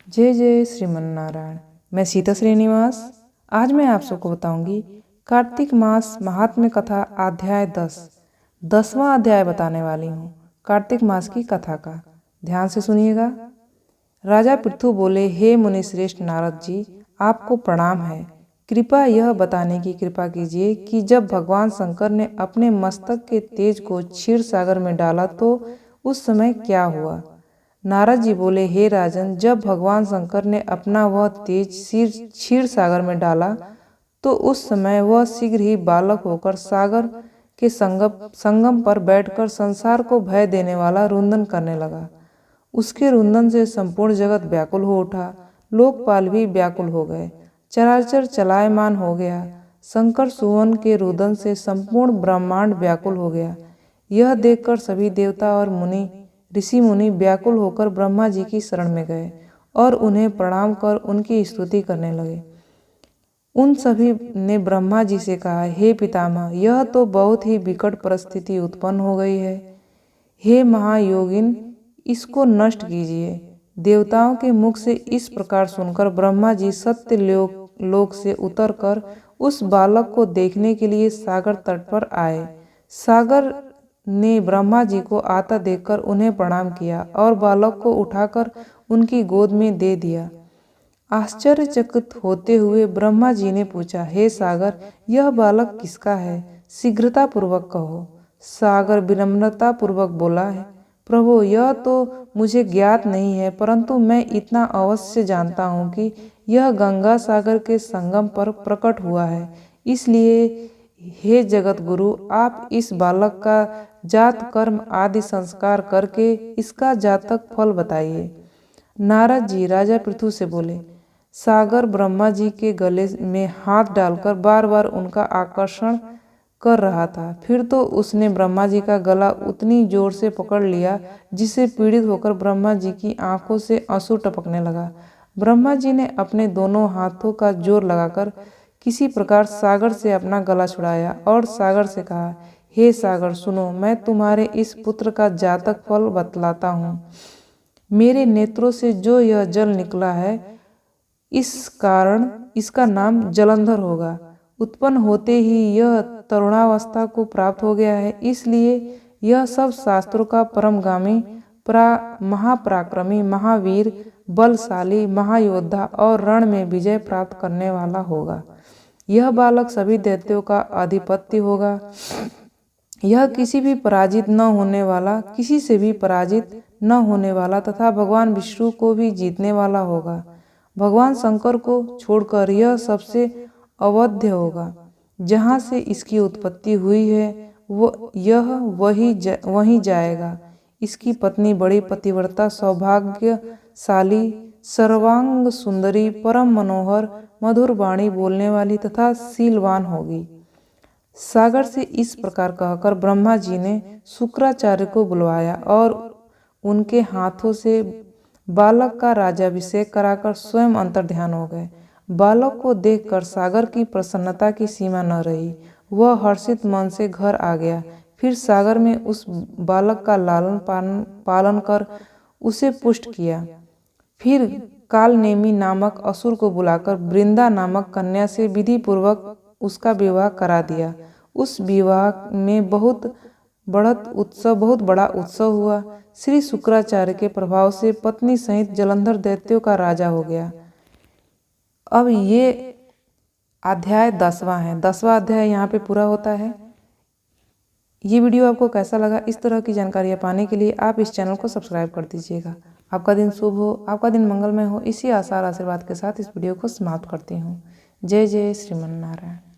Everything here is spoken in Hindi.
जय जय श्रीमन नारायण। मैं सीता श्रीनिवास। आज मैं आप सबको बताऊंगी कार्तिक मास महात्म्य कथा अध्याय 10वां अध्याय बताने वाली हूँ कार्तिक मास की कथा का। ध्यान से सुनिएगा। राजा पृथु बोले, हे मुनि श्रेष्ठ नारद जी, आपको प्रणाम है। कृपा यह बताने की कृपा कीजिए कि जब भगवान शंकर ने अपने मस्तक के तेज को क्षीर सागर में डाला तो उस समय क्या हुआ। नारद जी बोले, हे राजन, जब भगवान शंकर ने अपना वह तेज क्षीर सागर में डाला तो उस समय वह शीघ्र ही बालक होकर सागर के संगम पर बैठकर संसार को भय देने वाला रुंदन करने लगा। उसके रुंदन से संपूर्ण जगत व्याकुल हो उठा, लोकपाल भी व्याकुल हो गए, चराचर चलायमान हो गया। शंकर सुवन के रुदन से संपूर्ण ब्रह्मांड व्याकुल हो गया। यह देखकर सभी देवता और मुनि ऋषि मुनि व्याकुल होकर ब्रह्मा जी की शरण में गए और उन्हें प्रणाम कर उनकी स्तुति करने लगे। उन सभी ने ब्रह्मा जी से कहा, हे पितामह, यह तो बहुत ही विकट परिस्थिति उत्पन्न हो गई है। हे महायोगिन, इसको नष्ट कीजिए। देवताओं के मुख से इस प्रकार सुनकर ब्रह्मा जी सत्य लोक से उतरकर उस बालक को देखने के लिए सागर तट पर आए। सागर ने ब्रह्मा जी को आता देखकर उन्हें प्रणाम किया और बालक को उठाकर उनकी गोद में दे दिया। आश्चर्यचकित होते हुए ब्रह्मा जी ने पूछा, हे सागर, यह बालक किसका है? शीघ्रता पूर्वक कहो। सागर विनम्रता पूर्वक बोला है, प्रभु, यह तो मुझे ज्ञात नहीं है, परंतु मैं इतना अवश्य जानता हूँ कि यह गंगा सागर के संगम पर प्रकट हुआ है। इसलिए हे जगत गुरु, आप इस बालक का जात कर्म आदि संस्कार करके इसका जातक फल बताइए। नारद जी राजा पृथु से बोले। सागर ब्रह्मा जी के गले में हाथ डालकर बार बार उनका आकर्षण कर रहा था। फिर तो उसने ब्रह्मा जी का गला उतनी जोर से पकड़ लिया जिससे पीड़ित होकर ब्रह्मा जी की आंखों से आंसू टपकने लगा। ब्रह्मा जी ने अपने दोनों हाथों का जोर लगाकर किसी प्रकार सागर से अपना गला छुड़ाया और सागर से कहा, हे सागर, सुनो, मैं तुम्हारे इस पुत्र का जातक फल बतलाता हूँ। मेरे नेत्रों से जो यह जल निकला है, इस कारण इसका नाम जलंधर होगा। उत्पन्न होते ही यह तरुणावस्था को प्राप्त हो गया है, इसलिए यह सब शास्त्रों का परमगामी, महापराक्रमी, महावीर, बलशाली, महायोद्धा और रण में विजय प्राप्त करने वाला होगा। यह बालक सभी दैत्यों का अधिपति होगा। यह किसी भी पराजित न होने वाला, किसी से भी पराजित न होने वाला तथा भगवान विष्णु को भी जीतने वाला होगा। भगवान शंकर को छोड़कर यह सबसे अवध्य होगा। जहाँ से इसकी उत्पत्ति हुई है यह वहीं जाएगा। इसकी पत्नी बड़ी पतिव्रता, सौभाग्यशाली, सर्वांग सुंदरी, परम मनोहर, मधुर वाणी बोलने वाली तथा शीलवान होगी। सागर से इस प्रकार कहकर ब्रह्मा जी ने शुक्राचार्य को बुलवाया और उनके हाथों से बालक का राज्याभिषेक कराकर स्वयं अंतर्ध्यान हो गए। बालक को देखकर सागर की प्रसन्नता की सीमा न रही। वह हर्षित मन से घर आ गया। फिर सागर में उस बालक का लालन पालन कर उसे पुष्ट किया। फिर कालनेमी नामक असुर को बुलाकर वृंदा नामक कन्या से विधि पूर्वक उसका विवाह करा दिया। उस विवाह में बहुत बड़ा उत्सव हुआ। श्री शुक्राचार्य के प्रभाव से पत्नी सहित जलंधर दैत्यों का राजा हो गया। अब ये अध्याय 10वां है। 10वां अध्याय यहाँ पे पूरा होता है। ये वीडियो आपको कैसा लगा? इस तरह की जानकारियाँ पाने के लिए आप इस चैनल को सब्सक्राइब कर दीजिएगा। आपका दिन शुभ हो, आपका दिन मंगलमय हो। इसी आसार आशीर्वाद के साथ इस वीडियो को समाप्त करती हूँ। जय जय श्रीमन नारायण।